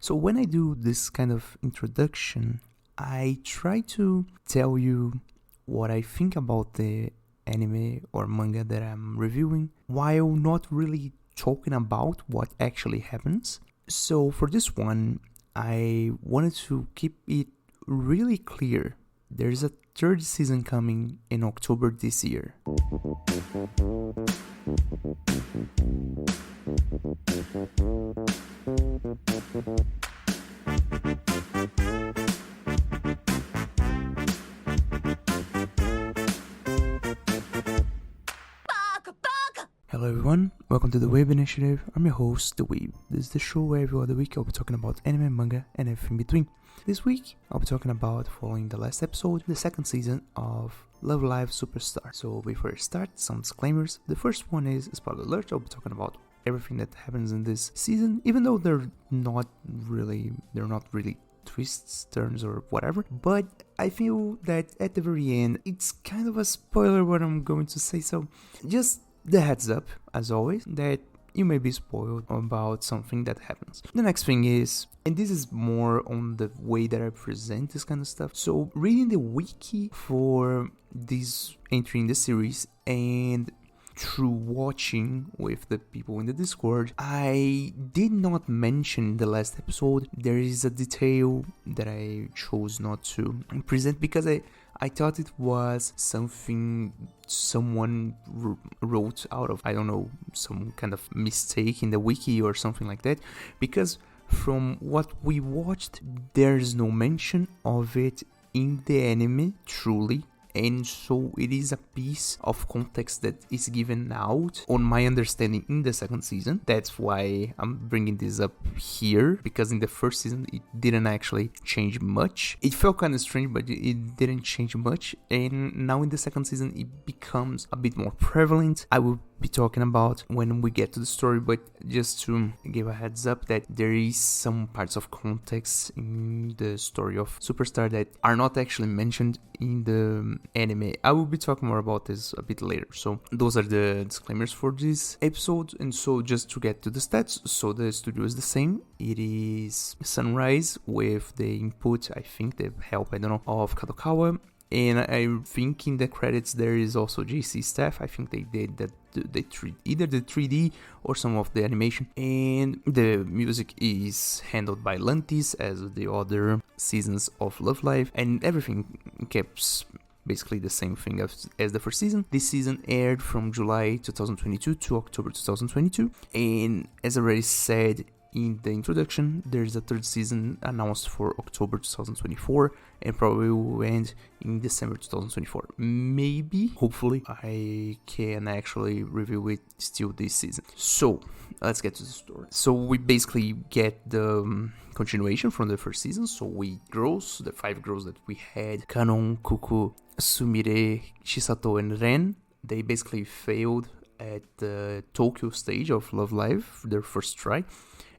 So when I do this kind of introduction, I try to tell you what I think about the anime or manga that I'm reviewing, while not really talking about what actually happens. So for this one, I wanted to keep it really clear. There's a third season coming in October this year. Hello everyone, welcome to the Weeb Initiative. I'm your host, the Weeb. This is the show where every other week I'll be talking about anime, manga, and everything in between. This week, I'll be talking about, following the last episode, the second season of Love Live Superstar. So before I start, some disclaimers. The first one is spoiler alert. I'll be talking about everything that happens in this season, even though they're not really twists, turns, or whatever. But I feel that at the very end, it's kind of a spoiler what I'm going to say. So just the heads up, as always, that you may be spoiled about something that happens. The next thing is, and this is more on the way that I present this kind of stuff. So reading the wiki for this entry in the series and through watching with the people in the Discord, I did not mention in the last episode. There is a detail that I chose not to present because I thought it was something someone wrote out of, I don't know, some kind of mistake in the wiki or something like that. Because from what we watched, there's no mention of it in the anime, truly. And so it is a piece of context that is given out, on my understanding, in the second season. That's why I'm bringing this up here, because in the first season it didn't actually change much. It felt kind of strange, but it didn't change much. And now in the second season it becomes a bit more prevalent. I will be talking about when we get to the story, but just to give a heads up that there is some parts of context in the story of Superstar that are not actually mentioned in the anime. I will be talking more about this a bit later. So those are the disclaimers for this episode. And so just to get to the stats, so the studio is the same. It is Sunrise with the input, I think the help, I don't know, of Kadokawa. And I think in the credits there is also JC staff. I think they did that, either the 3D or some of the animation. And the music is handled by Lantis, as the other seasons of Love Live. And everything keeps basically the same thing as the first season. This season aired from July 2022 to October 2022. And as I already said in the introduction, there's a third season announced for October 2024 and probably will end in December 2024. Maybe, hopefully, I can actually review it still this season. So, let's get to the story. So we basically get the continuation from the first season. So the 5 girls that we had, Kanon, Kuku, Sumire, Chisato, and Ren, they basically failed at the Tokyo stage of Love Live, their first try.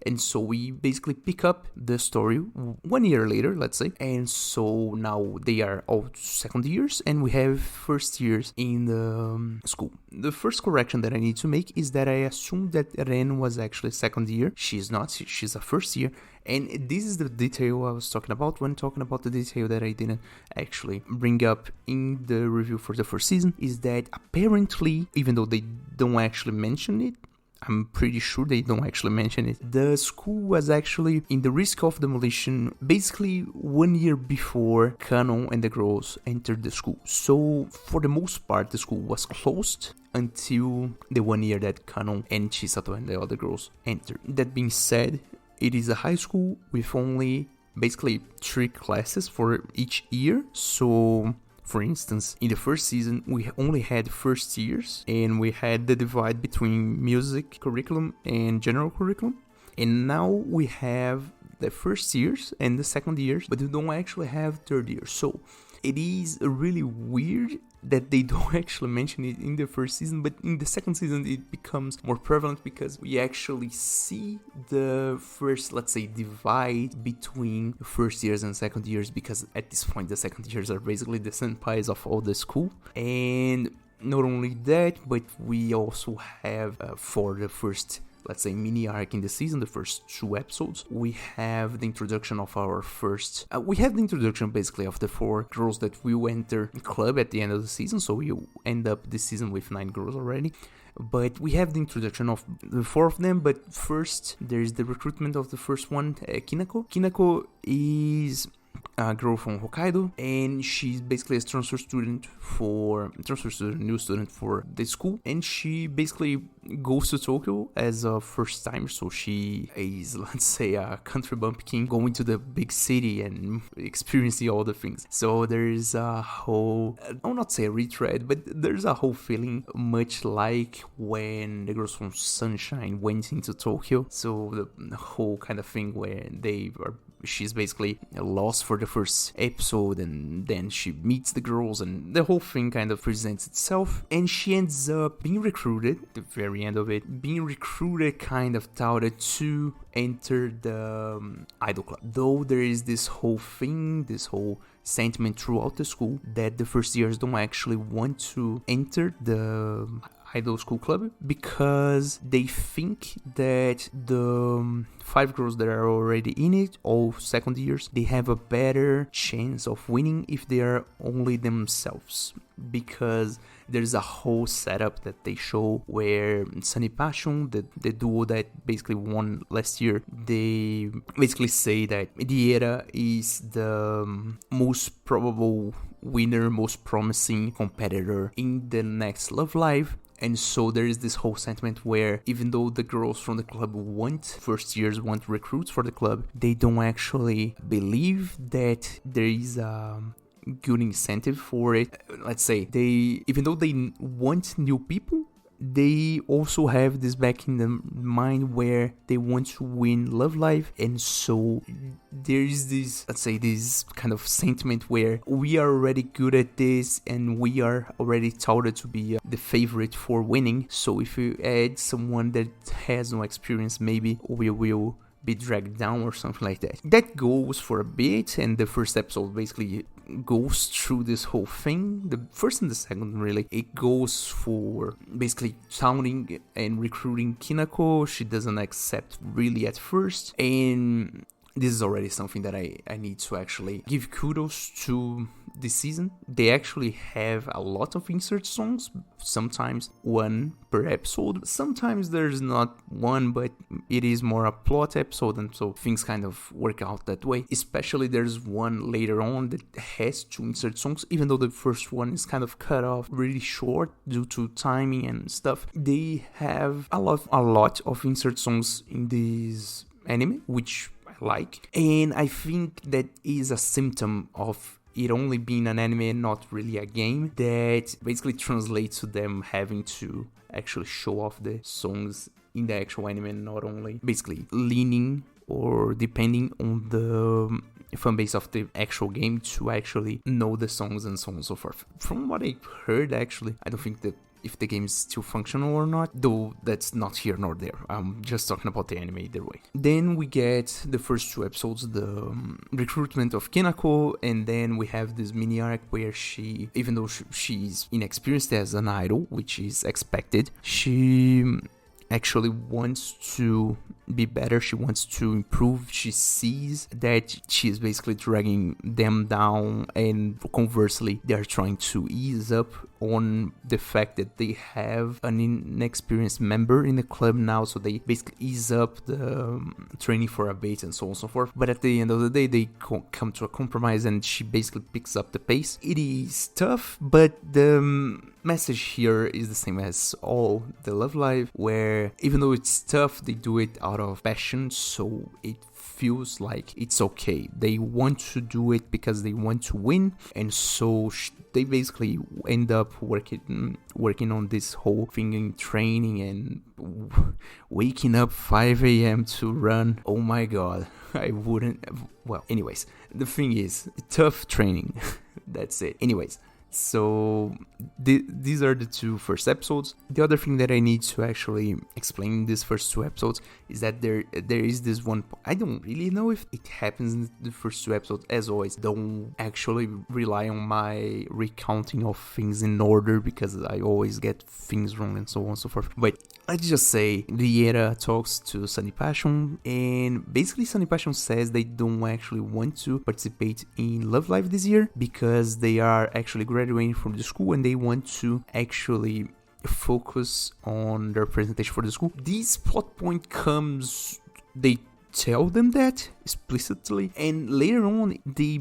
And so we basically pick up the story 1 year later, let's say. And so now they are all second years and we have first years in the school. The first correction that I need to make is that I assumed that Ren was actually second year. She's not, she's a first year. And this is the detail I was talking about when talking about the detail that I didn't actually bring up in the review for the first season, is that apparently, even though they don't actually mention it, I'm pretty sure they don't actually mention it, the school was actually in the risk of demolition basically 1 year before Kanon and the girls entered the school. So for the most part, the school was closed until the 1 year that Kanon and Chisato and the other girls entered. That being said, it is a high school with only basically 3 classes for each year. So for instance, in the first season, we only had first years, and we had the divide between music curriculum and general curriculum. And now we have the first years and the second years, but we don't actually have third years. So it is really weird that they don't actually mention it in the first season, but in the second season it becomes more prevalent because we actually see the first, let's say, divide between first years and second years, because at this point the second years are basically the senpais of all the school. And not only that, but we also have for the first let's say, mini arc in the season, the first 2 episodes, we have the introduction of our first, we have the introduction basically of the 4 girls that will enter the club at the end of the season, so we end up this season with 9 girls already. But we have the introduction of the 4 of them, but first there's the recruitment of the first one, Kinako. Kinako is a girl from Hokkaido, and she's basically a new student for the school, and she basically goes to Tokyo as a first timer, so she is, let's say, a country bumpkin going to the big city and experiencing all the things. So there's a whole, I'll not say a retread, but there's a whole feeling much like when the girls from Sunshine went into Tokyo, so the whole kind of thing where she's basically lost for the first episode, and then she meets the girls, and the whole thing kind of presents itself, and she ends up being recruited at the very end of it, kind of touted to enter the idol club. Though there is this whole thing, this whole sentiment throughout the school that the first years don't actually want to enter the idol school club because they think that the 5 girls that are already in it, all second years, they have a better chance of winning if they are only themselves, because there's a whole setup that they show where Sunny Passion, the duo that basically won last year, they basically say that Mediera is the most probable winner, most promising competitor in the next Love Live. And so there is this whole sentiment where even though the girls from the club first years want recruits for the club, they don't actually believe that there is a good incentive for it. Let's say even though they want new people, they also have this back in the mind where they want to win Love Live, and so there is this, let's say, this kind of sentiment where we are already good at this and we are already touted to be the favorite for winning, so if you add someone that has no experience, maybe we will be dragged down or something like that. That goes for a bit, and the first episode basically goes through this whole thing. The first and the second, really, it goes for basically touting and recruiting Kinako. She doesn't accept really at first, and this is already something that I need to actually give kudos to this season. They actually have a lot of insert songs, sometimes 1 per episode. Sometimes there's not 1, but it is more a plot episode, and so things kind of work out that way. Especially there's one later on that has 2 insert songs, even though the first one is kind of cut off really short due to timing and stuff. They have a lot of insert songs in this anime, which like, and I think that is a symptom of it only being an anime and not really a game, that basically translates to them having to actually show off the songs in the actual anime, not only basically leaning or depending on the fan base of the actual game to actually know the songs and so on and so forth. From what I heard, actually, I don't think that if the game is still functional or not, though that's not here nor there. I'm just talking about the anime either way. Then we get the first 2 episodes, the recruitment of Kinako, and then we have this mini arc where she, even though she's inexperienced as an idol, which is expected, she actually wants to be better, she wants to improve. She sees that she is basically dragging them down, and conversely they are trying to ease up on the fact that they have an inexperienced member in the club now, so they basically ease up the training for a bit and so on and so forth. But at the end of the day, they come to a compromise, and she basically picks up the pace. It is tough, but the message here is the same as all the Love Live, where even though it's tough, they do it out of passion, so it feels like it's okay. They want to do it because they want to win, and so they basically end up working on this whole thing in training and waking up 5 a.m. to run. Oh my god, I wouldn't. Well, anyways, the thing is, tough training. That's it. Anyways, so these are the 2 first episodes. The other thing that I need to actually explain in these first 2 episodes is that there is this one. I don't really know if it happens in the first 2 episodes. As always, don't actually rely on my recounting of things in order, because I always get things wrong and so on and so forth. But let's just say Riera talks to Sunny Passion, and basically Sunny Passion says they don't actually want to participate in Love Live this year because they are actually graduating from the school and they want to actually focus on their presentation for the school. This plot point comes, they tell them that explicitly, and later on they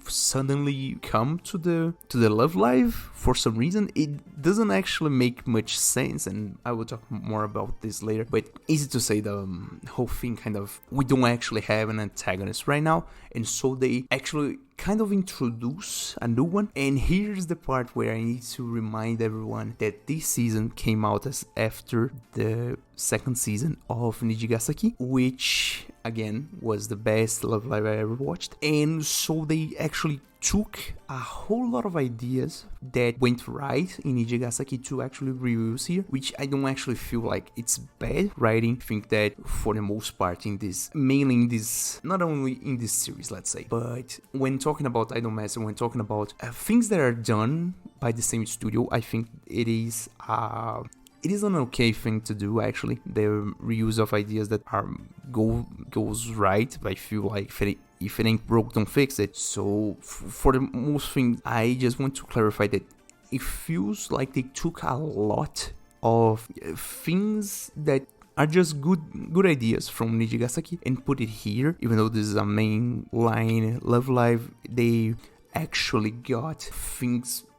suddenly come to the Love Live for some reason. It doesn't actually make much sense, and I will talk more about this later, but easy to say, the whole thing kind of, we don't actually have an antagonist right now, and so they actually kind of introduce a new one. And here's the part where I need to remind everyone that this season came out as after the 2nd season of Nijigasaki, which again was the best Love Live I ever watched. And so they actually took a whole lot of ideas that went right in Nijigasaki to actually reuse here, which I don't actually feel like it's bad writing. I think that for the most part in this, mainly in this, not only in this series, let's say, but when talking about Idol Master, when talking about things that are done by the same studio, I think it is an okay thing to do, actually. The reuse of ideas that are goes right. I feel like if it ain't broke, don't fix it. So for the most things, I just want to clarify that it feels like they took a lot of things that are just good ideas from Nijigasaki and put it here. Even though this is a main line Love Live, they actually got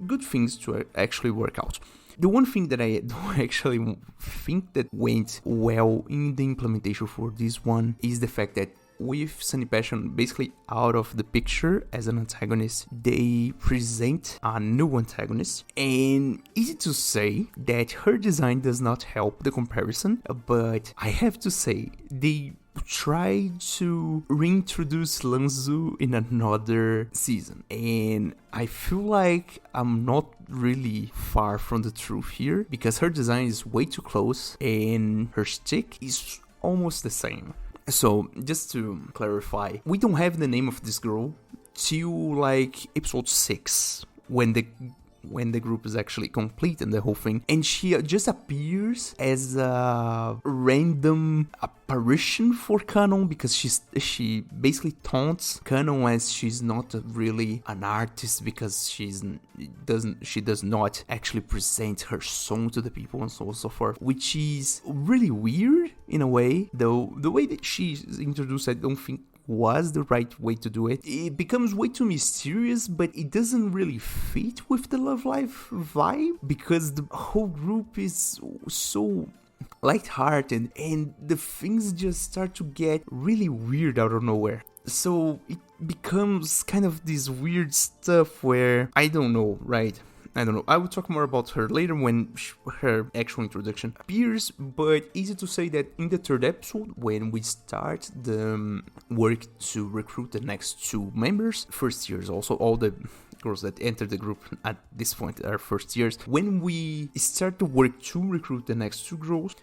good things to actually work out. The one thing that I don't actually think that went well in the implementation for this one is the fact that with Sunny Passion basically out of the picture as an antagonist, they present a new antagonist, and easy to say that her design does not help the comparison, but I have to say they try to reintroduce Lanzu in another season, and I feel like I'm not really far from the truth here, because her design is way too close and her stick is almost the same. So just to clarify, we don't have the name of this girl till like episode 6 when the group is actually complete and the whole thing, and she just appears as a random apparition for Canon, because she basically taunts Canon as she's not really an artist, because she does not actually present her song to the people and so on and so forth, which is really weird in a way. Though the way that she's introduced, I don't think was the right way to do it. It becomes way too mysterious, but it doesn't really fit with the Love Live vibe, because the whole group is so lighthearted and the things just start to get really weird out of nowhere. So it becomes kind of this weird stuff where I don't know. I will talk more about her later when her actual introduction appears, but easy to say that in the 3rd episode, when we start the work to recruit the next 2 members, first years also, all the girls that enter the group at this point are first years. When we start the work to recruit the next 2 girls,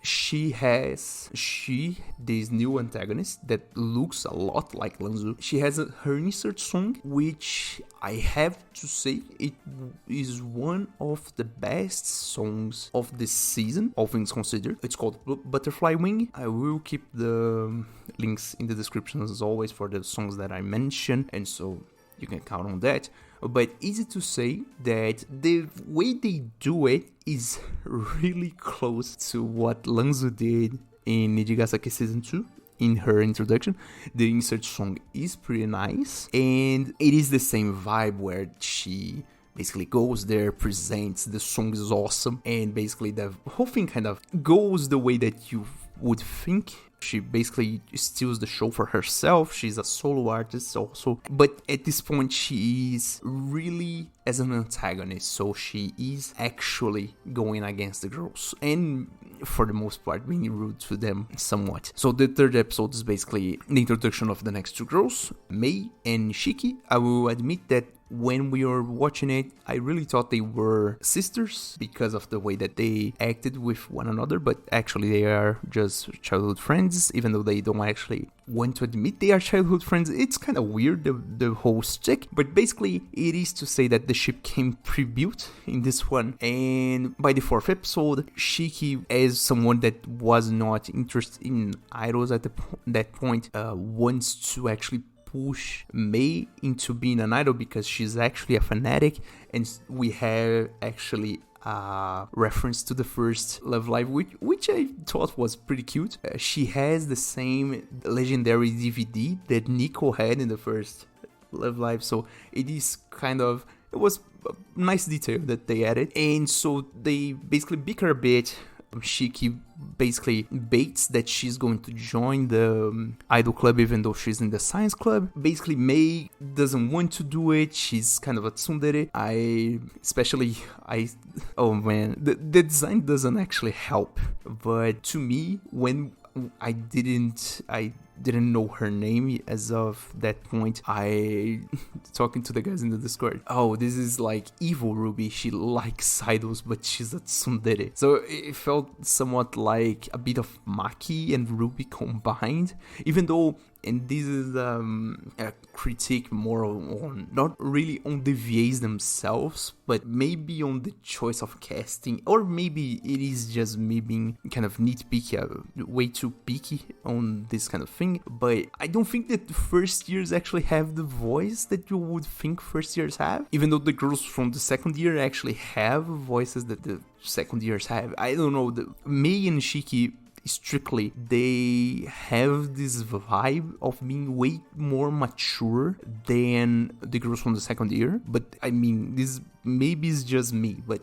this new antagonist that looks a lot like Lanzu. She has her insert song, which I have to say it is one of the best songs of this season, all things considered. It's called Butterfly Wing. I will keep the links in the description as always for the songs that I mentioned, and so you can count on that. But easy to say that the way they do it is really close to what Lanzu did in Nijigasaki Season 2. In her introduction, the insert song is pretty nice, and it is the same vibe where she basically goes there, presents, the song is awesome, and basically the whole thing kind of goes the way that you would think. She basically steals the show for herself. She's a solo artist also, but at this point she is really as an antagonist, so she is actually going against the girls and for the most part being rude to them somewhat. So the third episode is basically the introduction of the next two girls, Mei and Shiki. I will admit that when we were watching it, I really thought they were sisters because of the way that they acted with one another, but actually they are just childhood friends, even though they don't actually want to admit they are childhood friends. It's kind of weird, the whole stick, but basically it is to say that the ship came pre-built in this one, and by the fourth episode, Shiki, as someone that was not interested in idols at that point, wants to actually push Mei into being an idol because she's actually a fanatic, and we have actually a reference to the first Love Live, which I thought was pretty cute. She has the same legendary DVD that Nico had in the first Love Live, so it was a nice detail that they added. And so they basically bicker a bit. Shiki basically baits that she's going to join the idol club even though she's in the science club. Basically, Mei doesn't want to do it. She's kind of a tsundere. Oh man, the design doesn't actually help. But to me, when I didn't know her name as of that point, I talking to the guys in the Discord, oh, this is like evil Ruby, she likes idols but she's a tsundere. So it felt somewhat like a bit of Maki and Ruby combined, even though, and this is a critique more on, not really on the VAs themselves, but maybe on the choice of casting, or maybe it is just me being kind of nitpicky, way too picky on this kind of thing. But I don't think that first years actually have the voice that you would think first years have, even though the girls from the second year actually have voices that the second years have. I don't know, the Mei and Shiki, strictly, they have this vibe of being way more mature than the girls from the second year. But I mean, this maybe is just me, but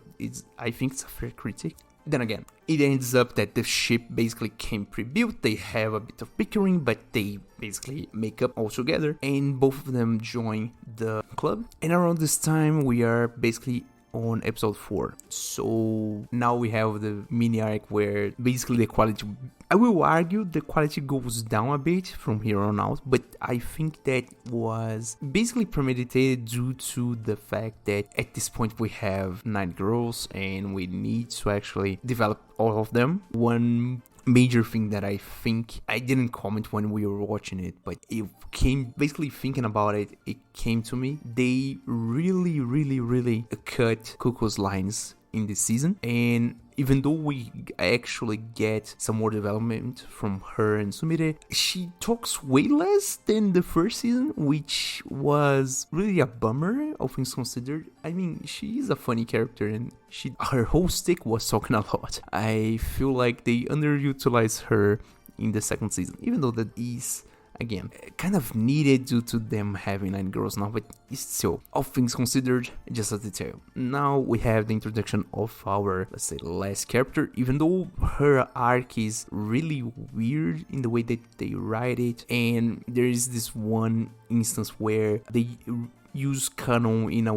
I think it's a fair critic. Then again, it ends up that the ship basically came pre-built. They have a bit of bickering, but they basically make up all together, and both of them join the club. And around this time, we are basically on episode 4. So now we have the mini arc where basically the quality, I will argue the quality goes down a bit from here on out, but I think that was basically premeditated due to the fact that at this point we have 9 girls and we need to actually develop all of them. One major thing that I think I didn't comment when we were watching it, but it came, basically thinking about it, it came to me. They really cut Coco's lines in this season, and even though we actually get some more development from her and Sumire, she talks way less than the first season, which was really a bummer, all things considered. I mean, she is a funny character and her whole stick was talking a lot. I feel like they underutilized her in the second season, even though that is, again, kind of needed due to them having 9 girls now, but still, all things considered, just a detail. Now we have the introduction of our, let's say, last character, even though her arc is really weird in the way that they write it, and there is this one instance where they use canon in a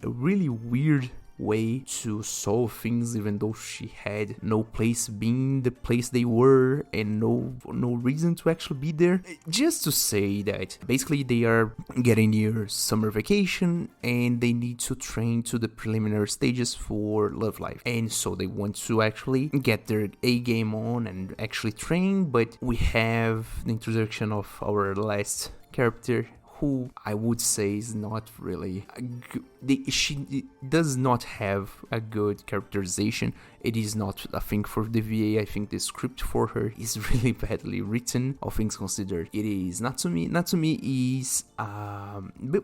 really weird way to solve things, even though she had no place being the place they were and no reason to actually be there. Just to say that basically they are getting near summer vacation and they need to train to the preliminary stages for Love Live, and so they want to actually get their A game on and actually train. But we have the introduction of our last character, who I would say is not really she does not have a good characterization. It is not a thing for the VA. I think the script for her is really badly written, all things considered. It is Natsumi is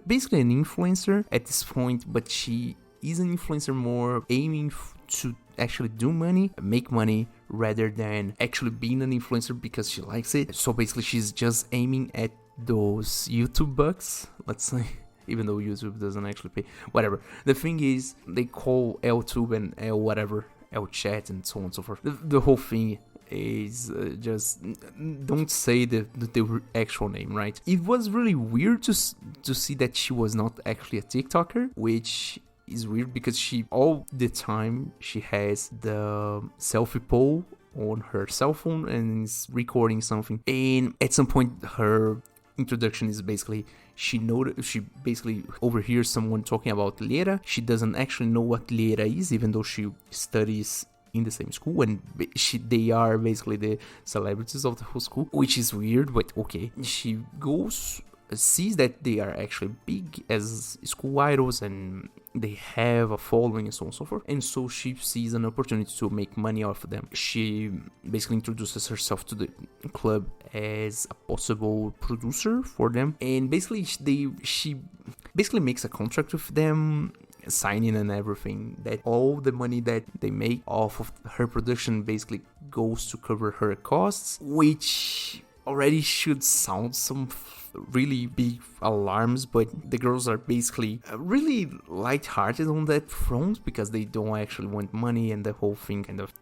basically an influencer at this point, but she is an influencer more aiming to actually do money, make money, rather than actually being an influencer because she likes it. So basically she's just aiming at those YouTube bucks, let's say, even though YouTube doesn't actually pay, whatever. The thing is, they call LTube and L whatever, L chat and so on and so forth. The whole thing is just don't say the actual name, right? It was really weird to see that she was not actually a TikToker, which is weird because she all the time she has the selfie pole on her cell phone and is recording something, and at some point her introduction is basically she basically overhears someone talking about Lera. She doesn't actually know what Lera is, even though she studies in the same school, and they are basically the celebrities of the whole school, which is weird, but okay. She sees that they are actually big as school idols and they have a following and so on and so forth, and so she sees an opportunity to make money off of them. She basically introduces herself to the club as a possible producer for them, and basically she basically makes a contract with them, signing and everything, that all the money that they make off of her production basically goes to cover her costs, which already should sound some really big alarms, but the girls are basically really lighthearted on that front because they don't actually want money, and the whole thing kind of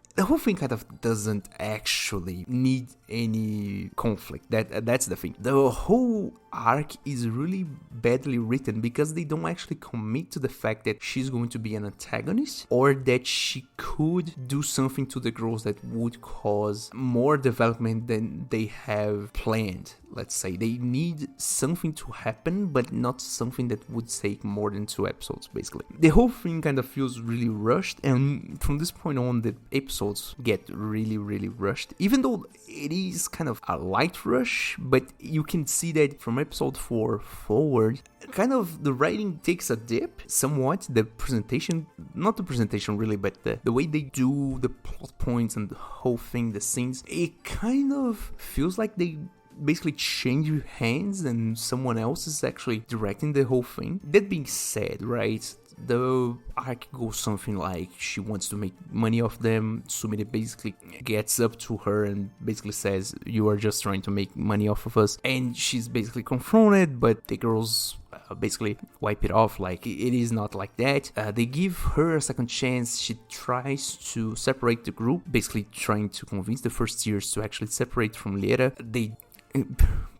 doesn't actually need any conflict. That's the thing. The whole arc is really badly written because they don't actually commit to the fact that she's going to be an antagonist or that she could do something to the girls that would cause more development than they have planned. Let's say they need something to happen, but not something that would take more than 2 episodes, basically. The whole thing kind of feels really rushed, and from this point on, the episodes get really, really rushed, even though it is kind of a light rush, but you can see that from episode 4 forward, kind of the writing takes a dip somewhat. The presentation, not the presentation really, but the way they do the plot points and the whole thing, the scenes, it kind of feels like they basically change hands and someone else is actually directing the whole thing. That being said, right, the arc goes something like she wants to make money off them. Sumire basically gets up to her and basically says, you are just trying to make money off of us, and she's basically confronted, but the girls basically wipe it off like it is not like that. They give her a second chance. She tries to separate the group, basically trying to convince the first years to actually separate from Lera. They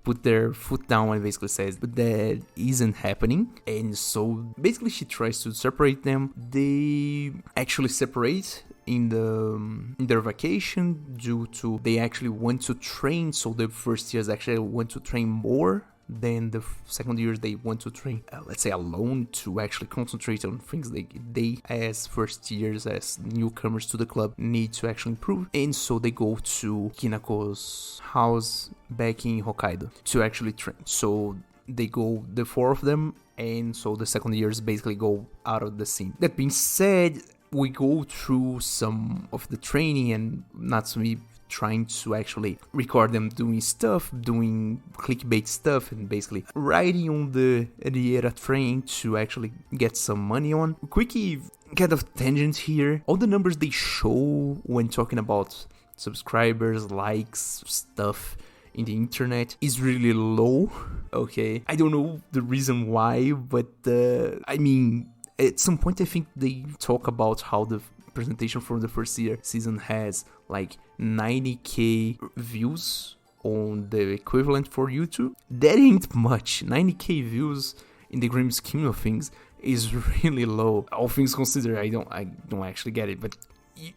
put their foot down and basically says, but that isn't happening, and so basically she tries to separate them. They actually separate in their vacation due to they actually want to train, so the first years actually want to train more than the second years. They want to train, let's say, alone to actually concentrate on things they as first years, as newcomers to the club, need to actually improve. And so they go to Kinako's house back in Hokkaido to actually train. So they go, the 4 of them, and so the second years basically go out of the scene. That being said, we go through some of the training, and Natsumi trying to actually record them doing stuff, doing clickbait stuff, and basically riding on the Riera train to actually get some money on. Quickie kind of tangent here. All the numbers they show when talking about subscribers, likes, stuff in the internet is really low. Okay, I don't know the reason why, but I mean, at some point I think they talk about how the presentation from the first season has like 90k views on the equivalent for YouTube. That ain't much. 90k views in the grand scheme of things is really low. All things considered, I don't actually get it, but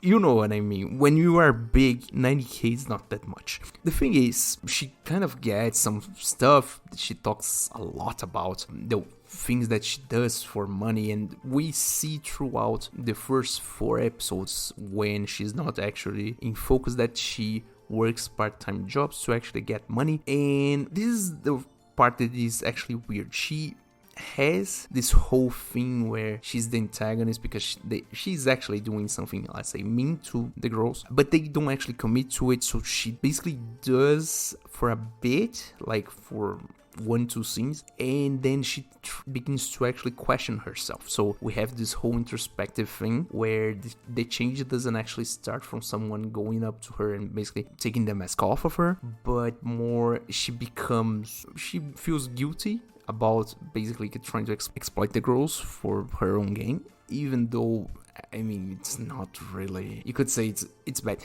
you know what I mean. When you are big, 90k is not that much. The thing is, she kind of gets some stuff. She talks a lot about the things that she does for money, and we see throughout the first 4 episodes, when she's not actually in focus, that she works part-time jobs to actually get money. And this is the part that is actually weird. She has this whole thing where she's the antagonist because she's actually doing something, let's say, mean to the girls, but they don't actually commit to it. So she basically does for a bit, like for 1-2 scenes, and then she begins to actually question herself. So we have this whole introspective thing where the change doesn't actually start from someone going up to her and basically taking the mask off of her, but more she feels guilty about basically trying to exploit the girls for her own gain, even though I mean, it's not really. You could say it's bad.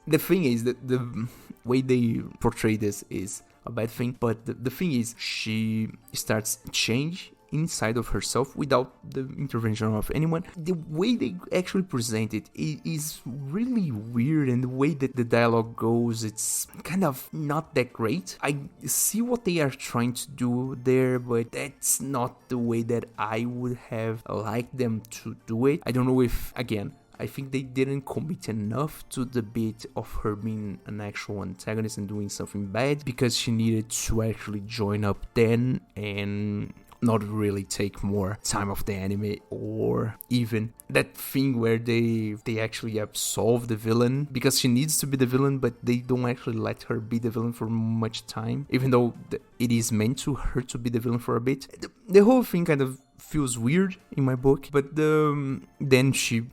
The thing is that the way they portray this is a bad thing, but the thing is she starts change inside of herself without the intervention of anyone. The way they actually present it is really weird, and the way that the dialogue goes, it's kind of not that great. I see what they are trying to do there, but that's not the way that I would have liked them to do it. I don't know if, again, I think they didn't commit enough to the bit of her being an actual antagonist and doing something bad, because she needed to actually join up then and not really take more time of the anime, or even that thing where they actually absolve the villain, because she needs to be the villain, but they don't actually let her be the villain for much time, even though it is meant to her to be the villain for a bit. The whole thing kind of feels weird in my book, but then she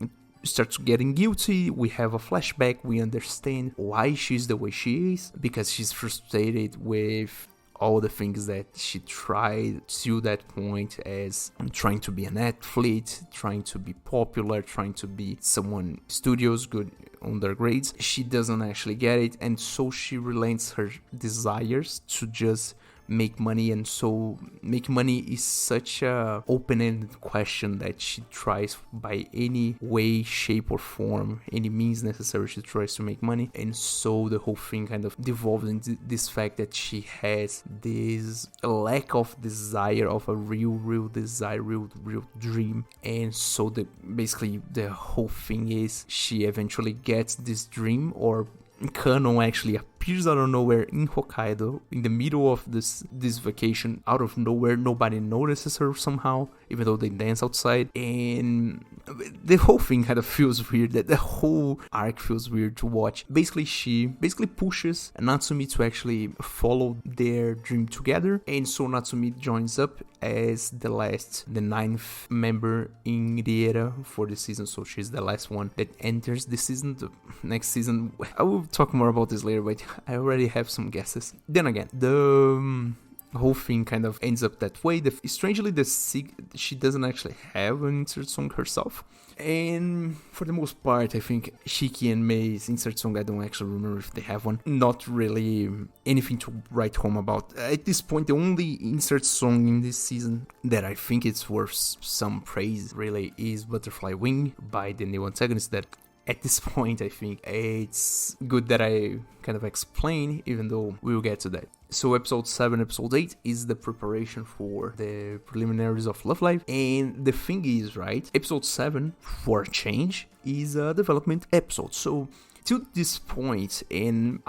starts getting guilty. We have a flashback. We understand why she's the way she is, because she's frustrated with all the things that she tried to that point, as trying to be an athlete, trying to be popular, trying to be someone studios good on their grades. She doesn't actually get it, and so she relents her desires to just make money. And so making money is such a open-ended question that she tries by any way, shape or form, any means necessary, she tries to make money. And so the whole thing kind of devolves into this fact that she has this lack of desire, of a real desire, real dream. And so basically the whole thing is she eventually gets this dream, or Kanon actually appears out of nowhere in Hokkaido in the middle of this vacation. Out of nowhere, nobody notices her somehow, even though they dance outside. And the whole thing kind of feels weird. That the whole arc feels weird to watch. Basically, she pushes Natsumi to actually follow their dream together, and so Natsumi joins up as the ninth member in the era for the season. So she's the last one that enters the season. The next season, I will talk more about this later, but I already have some guesses. Then again, the whole thing kind of ends up that way. Strangely, she doesn't actually have an insert song herself. And for the most part, I think Shiki and Mei's insert song, I don't actually remember if they have one. Not really anything to write home about. At this point, the only insert song in this season that I think it's worth some praise really is Butterfly Wing by the new antagonist, that at this point I think it's good that I kind of explain, even though we will get to that. So episode 7, episode 8 is the preparation for the preliminaries of Love Live. And the thing is, right, episode 7, for a change, is a development episode. So to this point, and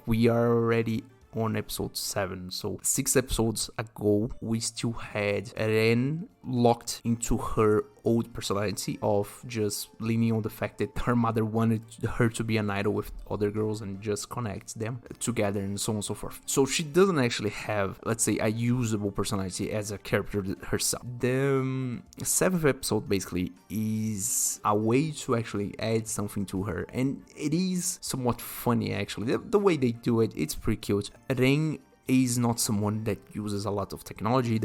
we are already on episode 7, so 6 episodes ago we still had Ren locked into her old personality of just leaning on the fact that her mother wanted her to be an idol with other girls and just connect them together and so on and so forth. So she doesn't actually have, let's say, a usable personality as a character herself. The 7th episode basically is a way to actually add something to her, and it is somewhat funny actually. The way they do it, it's pretty cute. Ren is not someone that uses a lot of technology.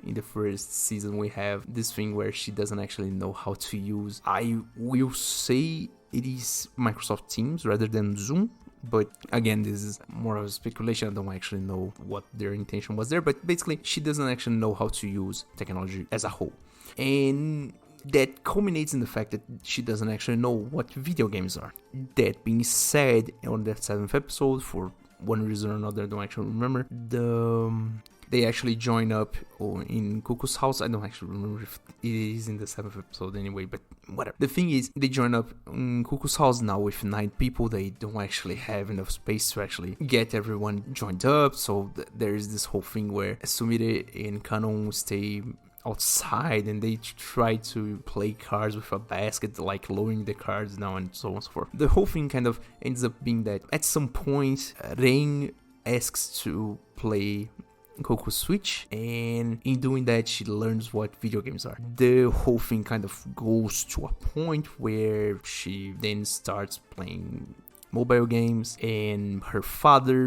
In the first season we have this thing where she doesn't actually know how to use, I will say it is Microsoft Teams rather than Zoom, but again, this is more of a speculation. I don't actually know what their intention was there, but basically she doesn't actually know how to use technology as a whole, and that culminates in the fact that she doesn't actually know what video games are. That being said, on that 7th episode, for one reason or another, I don't actually remember, they actually join up in Kuku's house. I don't actually remember if it is in the 7th episode anyway, but whatever. The thing is, they join up in Kuku's house now with 9 people. They don't actually have enough space to actually get everyone joined up. So there is this whole thing where Sumire and Kanon stay outside and they try to play cards with a basket, like lowering the cards now and so on and so forth. The whole thing kind of ends up being that at some point, Ren asks to play Coco Switch, and in doing that she learns what video games are. The whole thing kind of goes to a point where she then starts playing mobile games, and her father,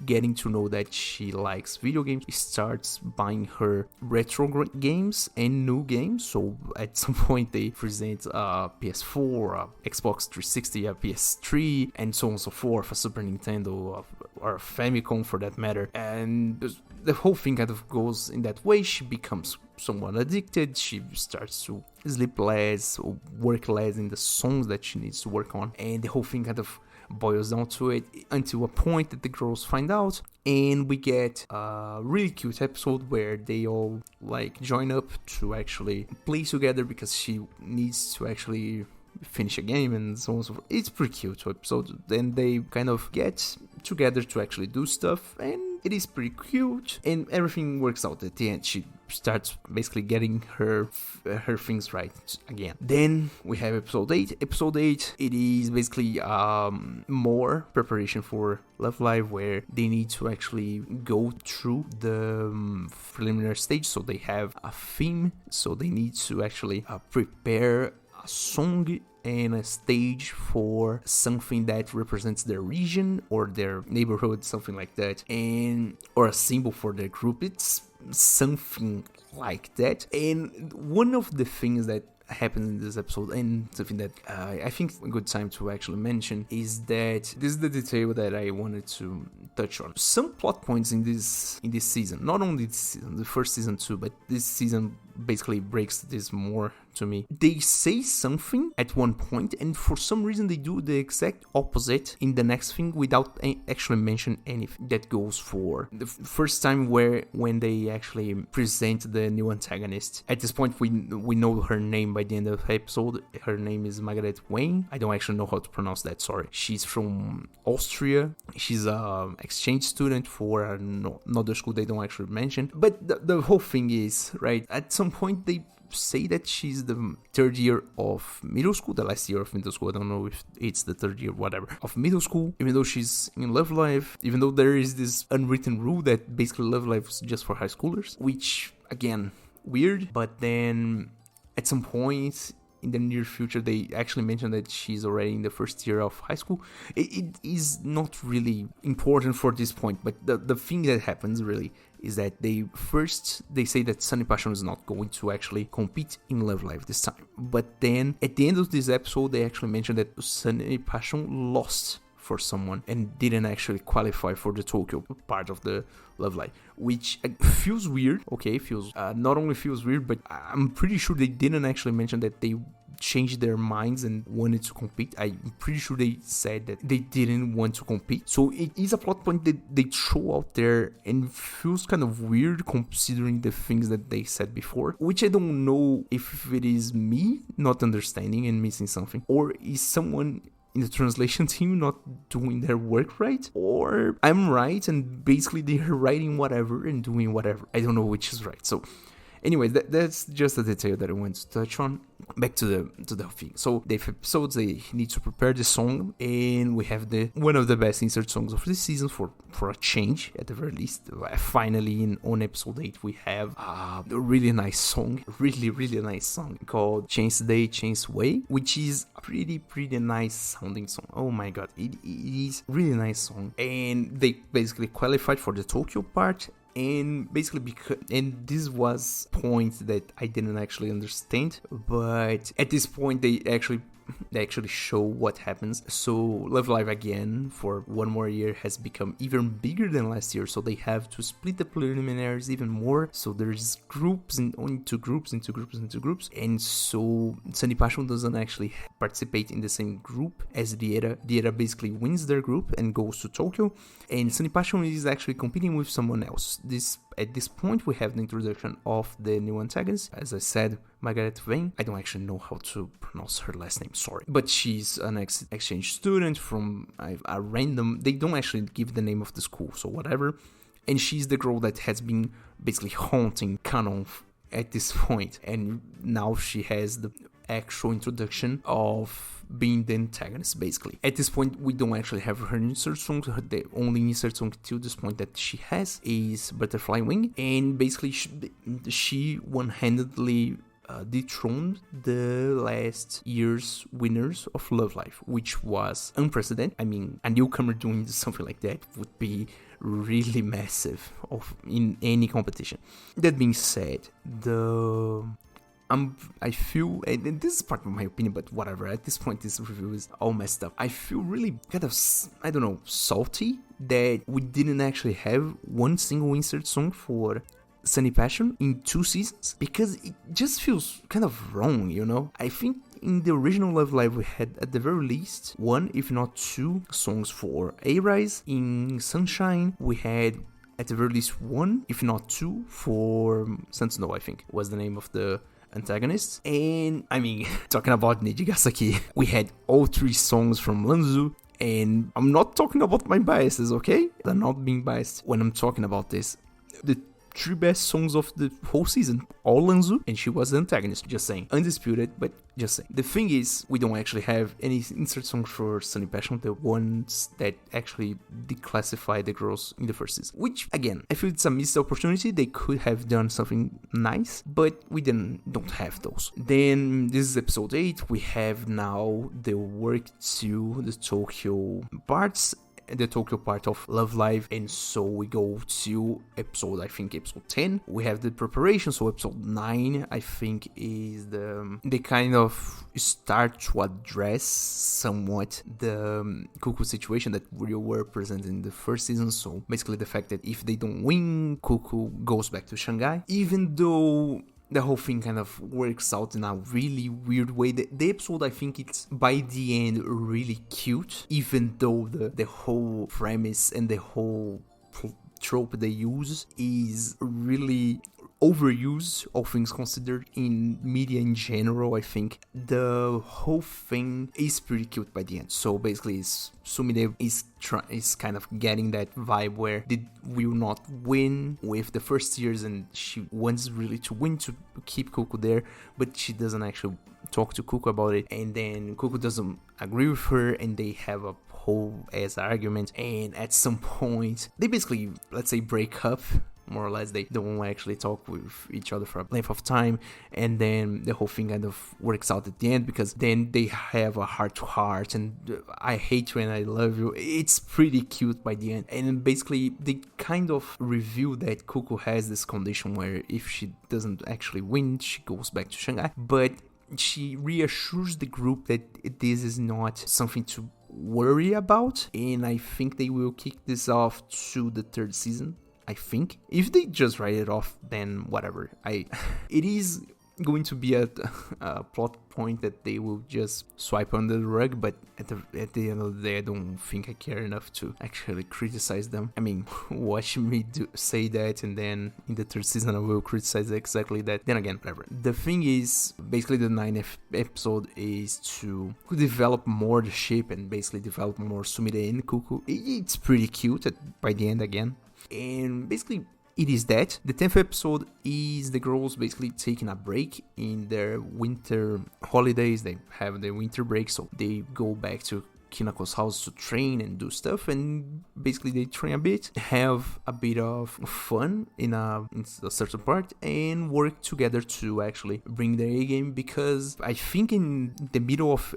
getting to know that she likes video games, starts buying her retro games and new games. So at some point they present a PS4, a Xbox 360, a PS3, and so on and so forth, a Super Nintendo, or a Famicom for that matter, and the whole thing kind of goes in that way. She becomes somewhat addicted. She starts to sleep less, or work less in the songs that she needs to work on, and the whole thing kind of boils down to it until a point that the girls find out, and we get a really cute episode where they all like join up to actually play together because she needs to actually finish a game and so on and so forth. It's pretty cute episode. Then they kind of get together to actually do stuff, and it is pretty cute, and everything works out at the end. She starts basically getting her things right again. Then we have episode 8. Episode 8, it is basically more preparation for Love Live, where they need to actually go through the preliminary stage. So they have a theme, so they need to actually prepare a song and a stage for something that represents their region or their neighborhood, something like that, and or a symbol for their group. It's something like that. And one of the things that happens in this episode, and something that I think a good time to actually mention, is that this is the detail that I wanted to touch on. Some plot points in this season, not only this season, the first season too, but this season basically breaks this more to me. They say something at one point, and for some reason they do the exact opposite in the next thing without actually mention anything. That goes for the first time when they actually present the new antagonist. At this point, we know her name by the end of the episode. Her name is Margaret Wayne. I don't actually know how to pronounce that, sorry. She's from Austria. She's a exchange student for another school they don't actually mention. But the whole thing is, right, at some point they say that she's the third year of middle school, the last year of middle school. I don't know if it's the third year, whatever, of middle school, even though she's in Love Live, even though there is this unwritten rule that basically Love Live is just for high schoolers, which, again, weird. But then at some point in the near future, they actually mentioned that she's already in the first year of high school. It is not really important for this point, but the thing that happens really is that they say that Sunny Passion is not going to actually compete in Love Live this time. But then at the end of this episode, they actually mentioned that Sunny Passion lost for someone and didn't actually qualify for the Tokyo part of the Love Live, which feels weird. Okay, not only feels weird, but I'm pretty sure they didn't actually mention that they changed their minds and wanted to compete. I'm pretty sure they said that they didn't want to compete. So it is a plot point that they throw out there and feels kind of weird considering the things that they said before, which I don't know if it is me not understanding and missing something, or is someone in the translation team not doing their work right, or I'm right and basically they're writing whatever and doing whatever. I don't know which is right. So anyway, that's just a detail that I want to touch on. Back to the thing. So the episodes, they need to prepare the song, and we have one of the best insert songs of this season for a change at the very least. Finally, on episode 8, we have a really nice song, really nice song called Chance Day, Chance Way, which is a pretty nice sounding song. Oh my god, it is really nice song, and they basically qualified for the Tokyo part. And basically and this was point that I didn't actually understand, but at this point they actually show what happens. So Love Live again for one more year has become even bigger than last year, so they have to split the preliminaries even more. So there's groups into groups, and so Sunny Passion doesn't actually participate in the same group as Dieta. Dieta basically wins their group and goes to Tokyo, and Sunny Passion is actually competing with someone else. At this point, we have the introduction of the new antagonist. As I said, Margaret Wayne. I don't actually know how to pronounce her last name, sorry. But she's an exchange student from a random... They don't actually give the name of the school, so whatever. And she's the girl that has been basically haunting Canon at this point. And now she has the actual introduction of being the antagonist, basically. At this point, we don't actually have her insert song. The only insert song till this point that she has is Butterfly Wing, and basically she one-handedly dethroned the last year's winners of Love Live, which was unprecedented. I mean, a newcomer doing something like that would be really massive in any competition. That being said, I feel, and this is part of my opinion, but whatever, at this point this review is all messed up. I feel really kind of, I don't know, salty that we didn't actually have one single insert song for Sunny Passion in 2 seasons, because it just feels kind of wrong, you know? I think in the original Love Live we had at the very least 1, if not 2 songs for A-Rise. In Sunshine we had at the very least 1, if not 2 for Sun Snow, I think was the name of the antagonists. And I mean, talking about Nijigasaki, we had all 3 songs from Lanzu. And I'm not talking about my biases, okay? I'm not being biased when I'm talking about this. The 3 best songs of the whole season, all Lanzu, and she was the antagonist, just saying. Undisputed, but just saying. The thing is, we don't actually have any insert songs for Sunny Passion, the ones that actually declassify the girls in the first season. Which, again, I feel it's a missed opportunity. They could have done something nice, but we don't have those. Then, this is episode 8. We have now the work to the Tokyo parts, the Tokyo part of Love Live, and so we go to episode 10. We have the preparation, so episode 9 I think is the kind of start to address somewhat the Cuckoo situation that we were present in the first season. So basically the fact that if they don't win, Cuckoo goes back to Shanghai, even though the whole thing kind of works out in a really weird way. The episode, I think it's by the end really cute, even though the whole premise and the whole trope they use is really overused, all things considered, in media in general. I think the whole thing is pretty cute by the end. So basically, Sumire is kind of getting that vibe where they will not win with the first years, and she wants really to win to keep Cuckoo there, but she doesn't actually talk to Cuckoo about it, and then Cuckoo doesn't agree with her, and they have a whole ass argument, and at some point they basically, let's say, break up. More or less, they don't actually talk with each other for a length of time, and then the whole thing kind of works out at the end, because then they have a heart-to-heart, and I hate you and I love you. It's pretty cute by the end, and basically they kind of reveal that Cuckoo has this condition where if she doesn't actually win, she goes back to Shanghai, but she reassures the group that this is not something to worry about, and I think they will kick this off to the 3rd season. I think if they just write it off, then whatever. It is going to be a plot point that they will just swipe under the rug, but at the end of the day, I don't think I care enough to actually criticize them. I mean, watch me say that, and then in the 3rd season I will criticize exactly that. Then again, whatever. The thing is, basically the 9th episode is to develop more the ship and basically develop more Sumire and Cuckoo. It's pretty cute by the end again. And basically, it is that. The 10th episode is the girls basically taking a break in their winter holidays. They have their winter break, so they go back to Kinako's house to train and do stuff, and basically they train a bit, have a bit of fun in a certain part, and work together to actually bring their A game, because I think in the middle of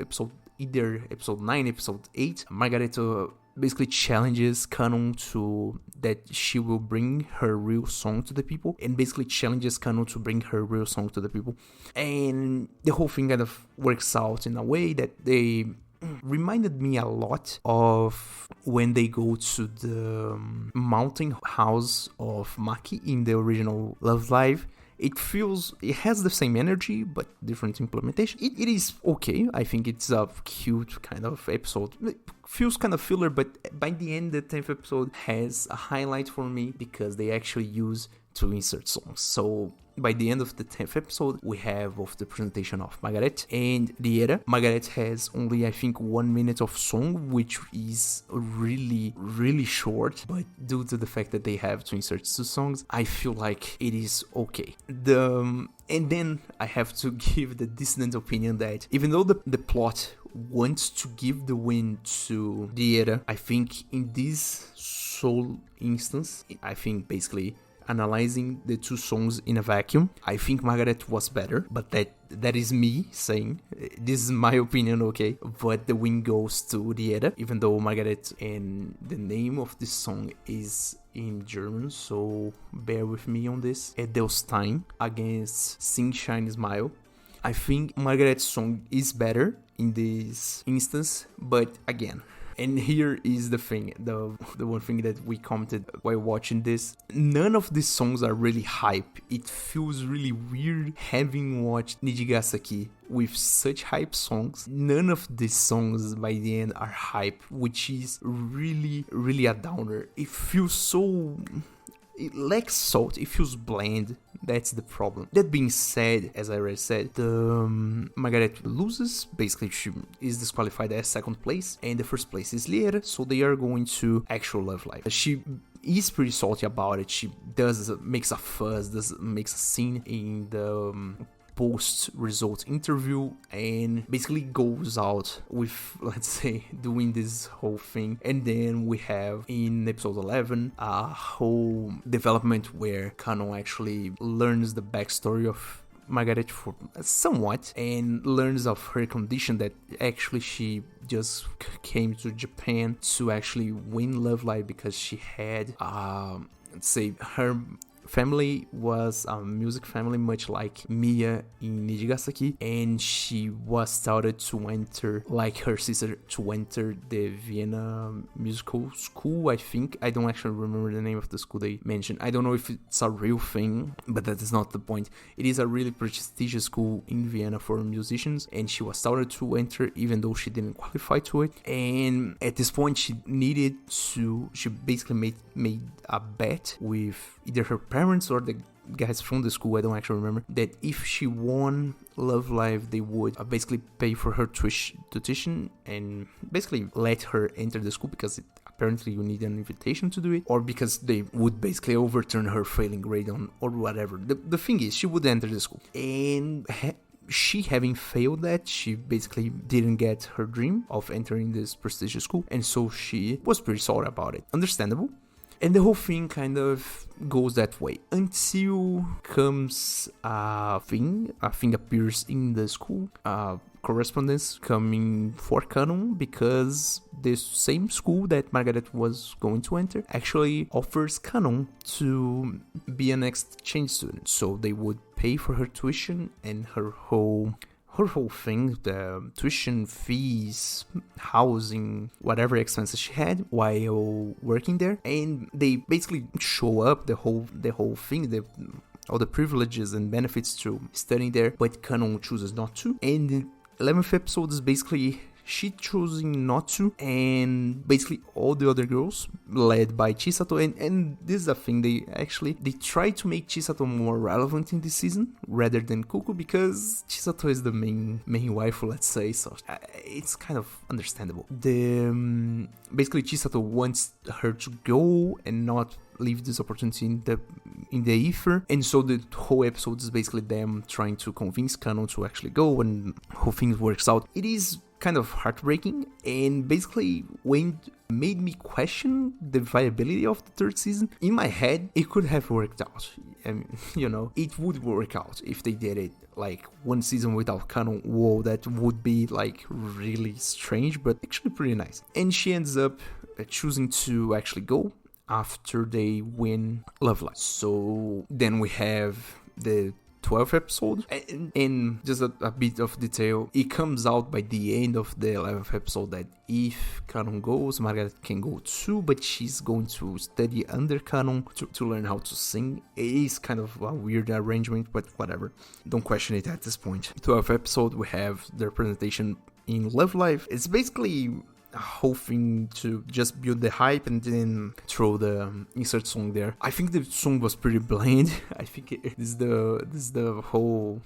either episode 9, episode 8, Margaretto basically challenges Kanon to that she will bring her real song to the people, and basically challenges Kanon to bring her real song to the people, and the whole thing kind of works out in a way that they reminded me a lot of when they go to the mountain house of Maki in the original Love Live. It has the same energy, but different implementation. It is okay. I think it's a cute kind of episode. It feels kind of filler, but by the end, the 10th episode has a highlight for me, because they actually use to insert songs. So by the end of the 10th episode, we have of the presentation of Margaret and Liera. Margaret has only, I think, 1 minute of song, which is really, really short, but due to the fact that they have to insert 2 songs, I feel like it is okay. And then I have to give the dissonant opinion that even though the plot wants to give the win to Liera, I think in this sole instance, I think basically analyzing the two songs in a vacuum, I think Margaret was better, but that is me saying, this is my opinion, okay? But the win goes to Liera, even though Margaret and the name of this song is in German, so bear with me on this. Edelstein against Sing Shine Smile. I think Margaret's song is better in this instance, but again, and here is the thing, the one thing that we commented while watching this. None of these songs are really hype. It feels really weird having watched Nijigasaki with such hype songs. None of these songs by the end are hype, which is really, really a downer. It feels so... It lacks salt, it feels bland. That's the problem. That being said, as I already said, Margaret loses. Basically, she is disqualified as second place, and the first place is Liera, so they are going to actual Love Live. She is pretty salty about it. She makes a fuss, makes a scene in the post-result interview, and basically goes out with, let's say, doing this whole thing. And then we have in episode 11 a whole development where Kanon actually learns the backstory of Margaret for somewhat, and learns of her condition, that actually she just came to Japan to actually win Love Live because she had let's say her family was a music family, much like Mia in Nijigasaki, and she was started to enter, like her sister, to enter the Vienna musical school, I think. I don't actually remember the name of the school they mentioned. I don't know if it's a real thing, but that is not the point. It is a really prestigious school in Vienna for musicians, and she was started to enter even though she didn't qualify to it. And at this point, she basically made a bet with either her parents or the guys from the school, I don't actually remember, that if she won Love Live, they would basically pay for her tuition and basically let her enter the school, because apparently you need an invitation to do it, or because they would basically overturn her failing grade on, or whatever. The thing is, she would enter the school, and she having failed that, she basically didn't get her dream of entering this prestigious school, and so she was pretty sorry about it. Understandable. And the whole thing kind of goes that way until comes a thing appears in the school, correspondence coming for Kanon, because this same school that Margaret was going to enter actually offers Kanon to be an exchange student. So they would pay for her tuition and her whole thing, the tuition, fees, housing, whatever expenses she had while working there. And they basically show up the whole thing, all the privileges and benefits to studying there, but Kanon chooses not to. And the 11th episode is basically she choosing not to, and basically all the other girls, led by Chisato, and this is a thing, they try to make Chisato more relevant in this season rather than Kuku, because Chisato is the main waifu, let's say, so it's kind of understandable. Basically Chisato wants her to go and not leave this opportunity in the ether, and so the whole episode is basically them trying to convince Kanon to actually go, and how things works out. It is kind of heartbreaking, and basically made me question the viability of the third season. In my head, it could have worked out. It would work out if they did it like one season without Kanon. Whoa, that would be like really strange, but actually pretty nice. And she ends up choosing to actually go after they win Love Live. So then we have the 12th episode, and just a bit of detail, it comes out by the end of the 11th episode that if Kanon goes, Margaret can go too, but she's going to study under Kanon to learn how to sing. It is kind of a weird arrangement, but whatever, don't question it at this point. 12th episode, we have their presentation in Love Live. It's basically a whole thing to just build the hype and then throw the insert song there. I think the song was pretty bland. I think this is the whole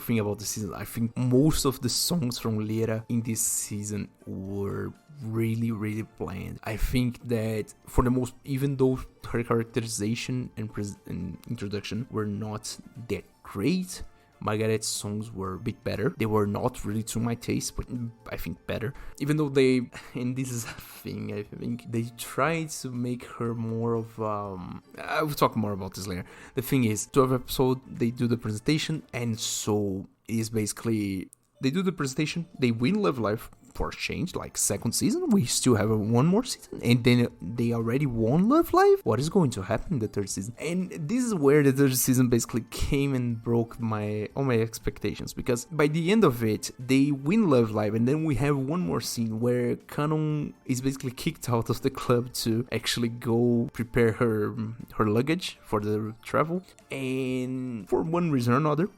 thing about the season. I think most of the songs from Liera in this season were really, really bland. I think that for the most, even though her characterization and introduction were not that great, Margaret's songs were a bit better. They were not really to my taste, but I think better. Even though they, and this is a thing, I think they tried to make her more of, I will talk more about this later. The thing is, 12 episode, they do the presentation, and so it is basically, they do the presentation, they win Love Live for a change, like second season, we still have one more season, and then they already won Love Live. What is going to happen in the third season? And this is where the third season basically came and broke all my expectations, because by the end of it, they win Love Live, and then we have one more scene where Kanon is basically kicked out of the club to actually go prepare her luggage for the travel, and for one reason or another,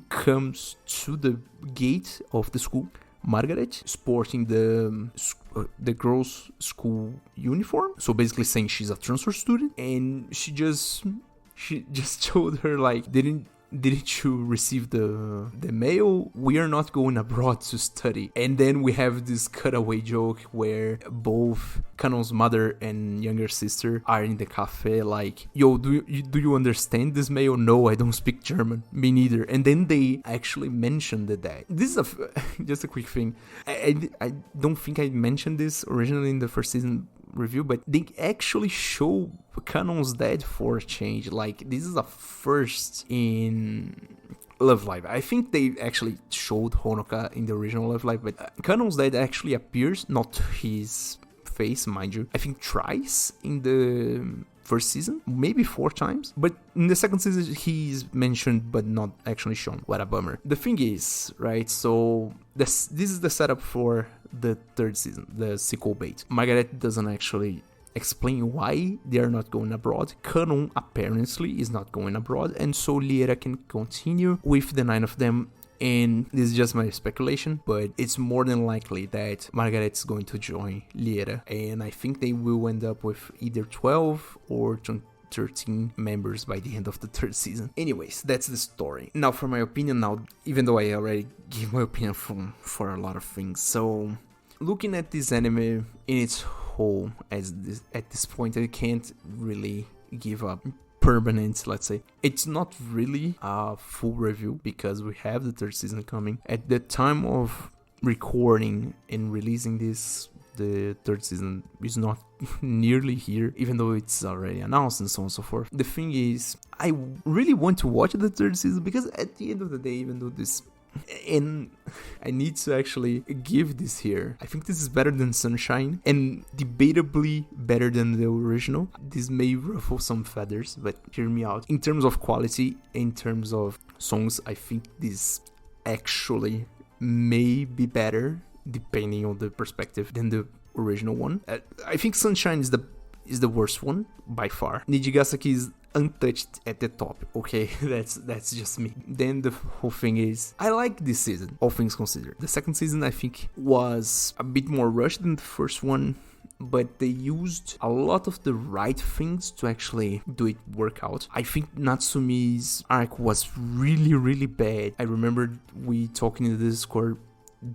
comes to the gate of the school. Margaret sporting the girls' school uniform, so basically saying she's a transfer student, and she just told her, like, didn't you receive the mail? We are not going abroad to study. And then we have this cutaway joke where both Kanon's mother and younger sister are in the cafe, like, yo, do you understand this mail? No, I don't speak German. Me neither. And then they actually mentioned that. This is just a quick thing. I don't think I mentioned this originally in the first season review, but they actually show Kanon's dad for a change. Like, this is a first in Love Live. I think they actually showed Honoka in the original Love Live, but Kanon's dad actually appears, not his face, mind you, I think thrice in the first season, maybe 4 times, but in the second season he's mentioned but not actually shown. What a bummer. The thing is, right, so this is the setup for the third season, the sequel bait. Margaret doesn't actually explain why they are not going abroad. Kanon apparently is not going abroad, and so Liera can continue with the 9 of them. And this is just my speculation, but it's more than likely that Margaret's going to join Liera, and I think they will end up with either 12 or 13 members by the end of the third season. Anyways, that's the story. Now for my opinion now, even though I already gave my opinion for a lot of things. So looking at this anime in its whole, at this point, I can't really give up permanent, let's say. It's not really a full review because we have the third season coming. At the time of recording and releasing this, the third season is not nearly here, even though it's already announced and so on and so forth. The thing is, I really want to watch the third season because at the end of the day, even though this, and I need to actually give this here, I think this is better than Sunshine and debatably better than the original. This may ruffle some feathers, but hear me out. In terms of quality, in terms of songs, I think this actually may be better depending on the perspective than the original one. I think Sunshine is the worst one by far. Nijigasaki is untouched at the top. Okay, that's just me. Then the whole thing is, I like this season, all things considered. The second season I think was a bit more rushed than the first one, but they used a lot of the right things to actually do it work out. I think Natsumi's arc was really bad. I remember we talking in the Discord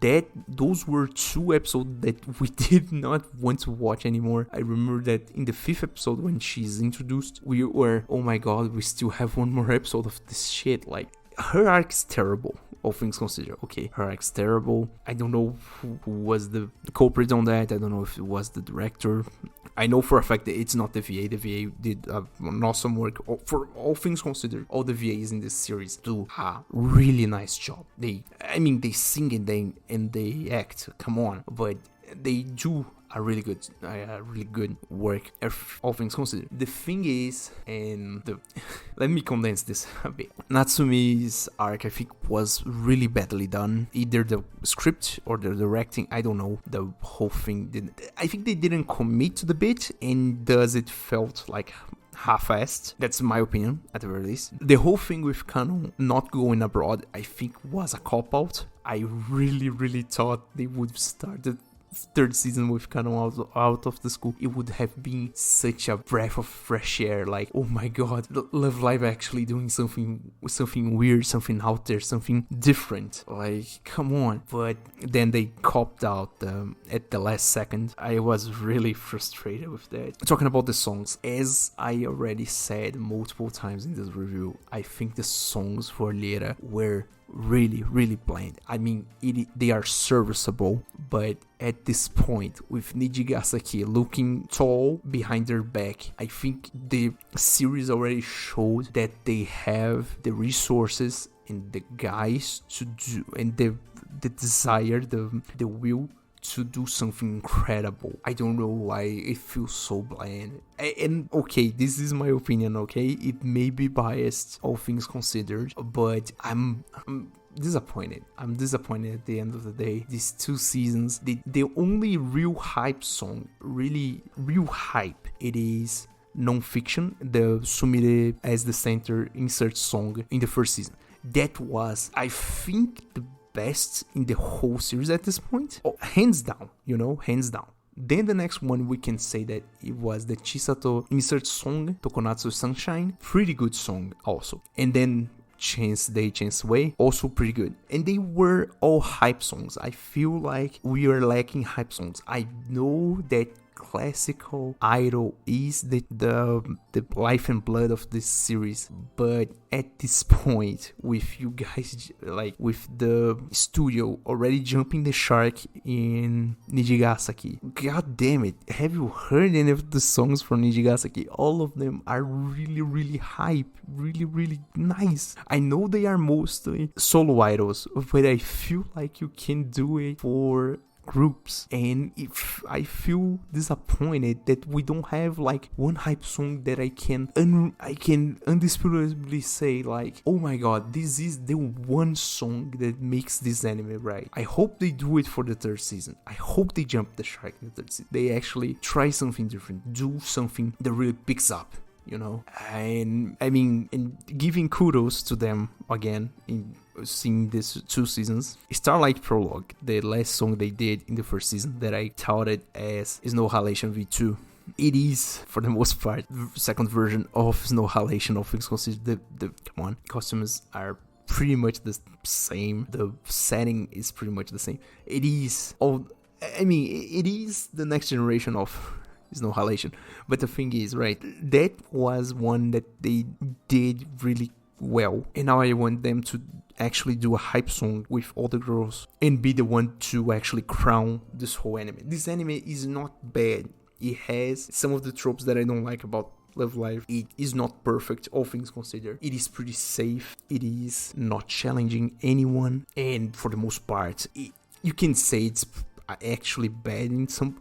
that those were 2 episodes that we did not want to watch anymore. I remember that in the 5th episode when she's introduced, we were, oh my god, we still have one more episode of this shit. Like, her arc's terrible, all things considered. Okay, her arc's terrible. I don't know who was the culprit on that. I don't know if it was the director. I know for a fact that it's not the VA. The VA did an awesome work. For all things considered, all the VAs in this series do a really nice job. They sing and they act. Come on, but they do a really good work, all things considered. The thing is, let me condense this a bit. Natsumi's arc, I think, was really badly done. Either the script or the directing, I don't know. The whole thing I think they didn't commit to the bit, and thus it felt like half-assed. That's my opinion, at the very least. The whole thing with Kanon not going abroad, I think, was a cop-out. I really thought they would start the third season with Kanon out of the school. It would have been such a breath of fresh air. Like, oh my god, Love Live actually doing something weird, something out there, something different. Like, come on. But then they copped out at the last second. I was really frustrated with that. Talking about the songs, as I already said multiple times in this review, I think the songs for Liera were really, really bland. I mean, they are serviceable, but at this point, with Nijigasaki looking tall behind their back, I think the series already showed that they have the resources and the guys to do, and the desire, the will to do something incredible. I don't know why it feels so bland. And okay, this is my opinion, okay? It may be biased, all things considered, but I'm disappointed. I'm disappointed at the end of the day. These 2 seasons, the only real hype song, really real hype, it is Non-Fiction, the Sumire as the center insert song in the first season. That was, I think, the best in the whole series at this point. Oh, hands down, hands down. Then the next one, we can say that it was the Chisato insert song, Tokonatsu Sunshine. Pretty good song also. And then Chance Day, Chance Way, also pretty good. And they were all hype songs. I feel like we are lacking hype songs. I know that classical idol is the life and blood of this series, but at this point, with you guys, like with the studio already jumping the shark in Nijigasaki, god damn it, have you heard any of the songs from Nijigasaki? All of them are really, really hype, really, really nice. I know they are mostly solo idols, but I feel like you can do it for groups, and if I feel disappointed that we don't have like one hype song that I can undisputably say like, oh my god, this is the one song that makes this anime right. I hope they do it for the 3rd season. I hope they jump the shark in the 3rd season. They actually try something different, do something that really picks up, and I mean, and giving kudos to them again in seeing these 2 seasons. Starlight Prologue, the last song they did in the 1st season that I touted as Snow Halation V2. It is, for the most part, the 2nd version of Snow Halation, all things considered. The costumes are pretty much the same. The setting is pretty much the same. It is the next generation of Snow Halation. But the thing is, right, that was one that they did really well, and now I want them to actually do a hype song with all the girls and be the one to actually crown this whole anime. This anime is not bad. It has some of the tropes that I don't like about Love Live. It is not perfect, all things considered. It is pretty safe. It is not challenging anyone, and for the most part, you can say it's actually bad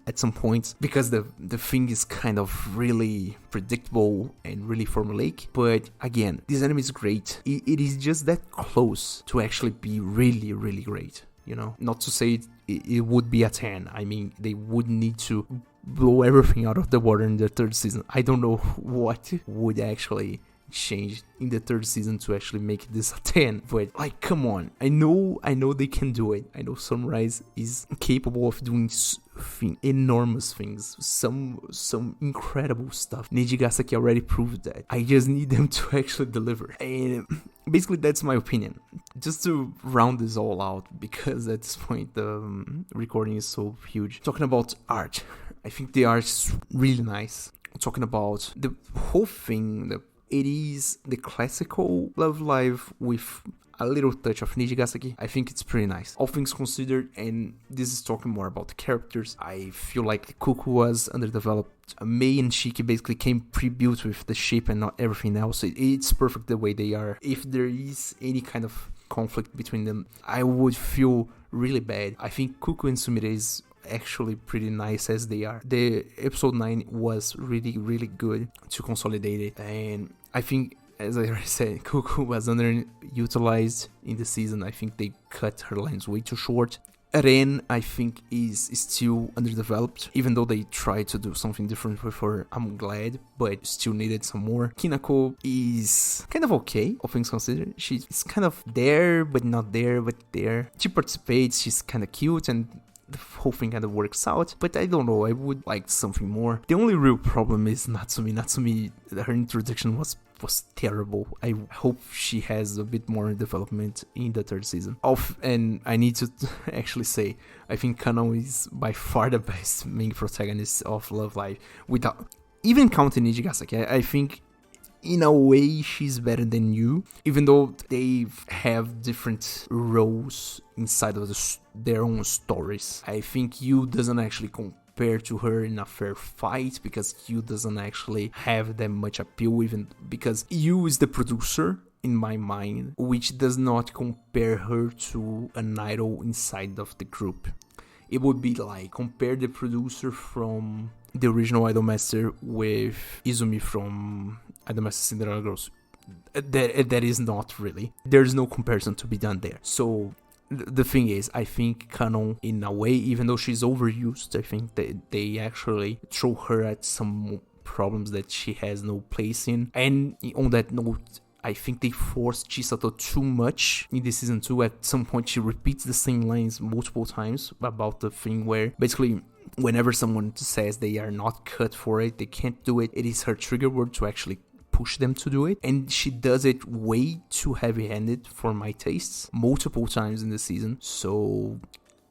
at some points, because the thing is kind of really predictable and really formulaic. But again, this anime is great. It is just that close to actually be really, really great. Not to say it would be a 10. I mean, they would need to blow everything out of the water in the 3rd season. I don't know what would actually change in the 3rd season to actually make this a 10, but like, come on, I know they can do it. I know Sunrise is capable of doing enormous things, some incredible stuff. Nijigasaki already proved that. I just need them to actually deliver, and basically that's my opinion. Just to round this all out, because at this point the recording is so huge. Talking about art, I think the art is really nice. Talking about the whole thing, it is the classical Love Live with a little touch of Nijigasaki. I think it's pretty nice, all things considered, and this is talking more about the characters. I feel like Kuku was underdeveloped. Mei and Shiki basically came pre-built with the shape and not everything else. It's perfect the way they are. If there is any kind of conflict between them, I would feel really bad. I think Kuku and Sumire is actually pretty nice as they are. The episode 9 was really, really good to consolidate it, and I think, as I already said, Kuku was underutilized in the season. I think they cut her lines way too short. Ren, I think, is still underdeveloped, even though they tried to do something different with her. I'm glad, but still needed some more. Kinako is kind of okay, all things considered. She's kind of there, but not there, but there. She participates, she's kind of cute, and the whole thing kind of works out, but I don't know, I would like something more. The only real problem is Natsumi. Natsumi, her introduction was terrible. I hope she has a bit more development in the 3rd season. And I need to actually say, I think Kano is by far the best main protagonist of Love Live, without even counting Nijigasaki. I think in a way she's better than you, even though they have different roles inside of their own stories. I think you doesn't actually compare to her in a fair fight because you doesn't actually have that much appeal, even because you is the producer in my mind, which does not compare her to an idol inside of the group. It would be like compare the producer from the original Idolmaster with Izumi from Idolmaster Cinderella Girls. That is not really. There's no comparison to be done there. So the thing is, I think Canon, in a way, even though she's overused, I think that they actually throw her at some problems that she has no place in. And on that note, I think they forced Chisato too much in the season 2. At some point, she repeats the same lines multiple times about the thing where basically whenever someone says they are not cut for it, they can't do it, it is her trigger word to actually push them to do it. And she does it way too heavy-handed for my tastes multiple times in the season. So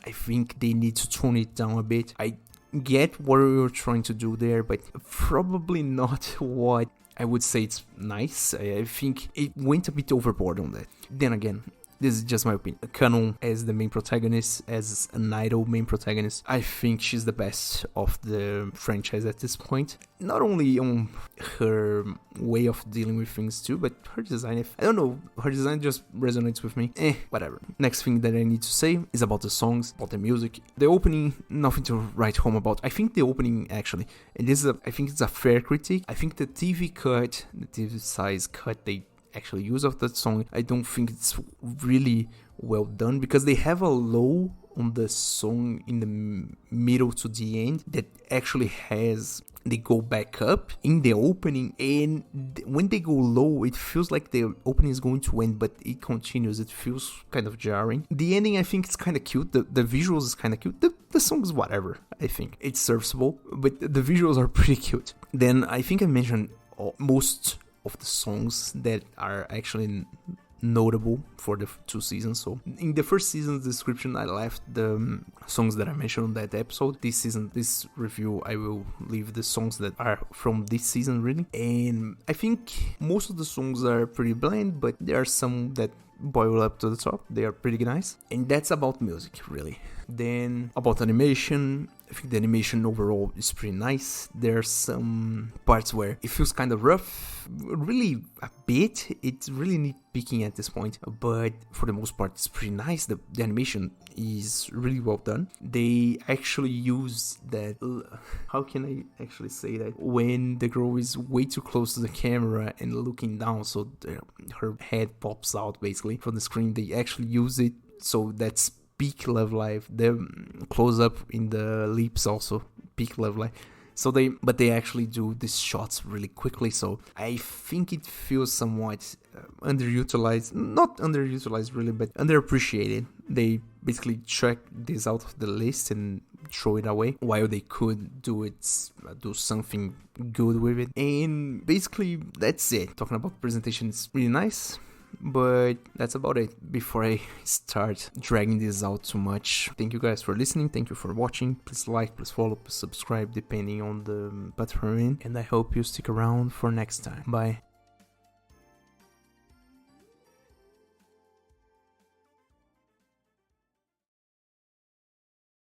I think they need to tone it down a bit. I get what you're trying to do there, but probably not what I would say it's nice. I think it went a bit overboard on that. Then again, this is just my opinion. Canon as the main protagonist, as an idol main protagonist, I think she's the best of the franchise at this point. Not only on her way of dealing with things too, but her design. I don't know, her design just resonates with me. Whatever. Next thing that I need to say is about the songs, about the music. The opening, nothing to write home about. I think the opening actually, and this is I think it's a fair critique. I think the TV cut, the TV size cut they actually use of that song, I don't think it's really well done, because they have a low on the song in the middle to the end that actually has, they go back up in the opening, and when they go low it feels like the opening is going to end, but it continues. It feels kind of jarring. The ending, I think it's kind of cute. The visuals is kind of cute. The song is whatever. I think it's serviceable, but the visuals are pretty cute. Then I think I mentioned most of the songs that are actually notable for the 2 seasons. So in the first season's description I left the songs that I mentioned on that episode. This season, this review, I will leave the songs that are from this season really, and I think most of the songs are pretty bland, but there are some that boil up to the top. They are pretty nice, and that's about music really. Then about animation, I think the animation overall is pretty nice. There are some parts where it feels kind of rough, really a bit. It's really nitpicking at this point, but for the most part it's pretty nice. The animation is really well done. They actually use that, how can I actually say that, when the girl is way too close to the camera and looking down, so her head pops out basically from the screen. They actually use it, so that's peak Love Live. The close up in the lips also peak Love Live. So they actually do these shots really quickly. So I think it feels somewhat underutilized, not underutilized really, but underappreciated. They basically check this out of the list and throw it away, while they could do something good with it. And basically that's it. Talking about presentation is really nice, but that's about it before I start dragging this out too much. Thank you guys for listening. Thank you for watching. Please like, please follow, please subscribe depending on the platform you're in, and I hope you stick around for next time. Bye.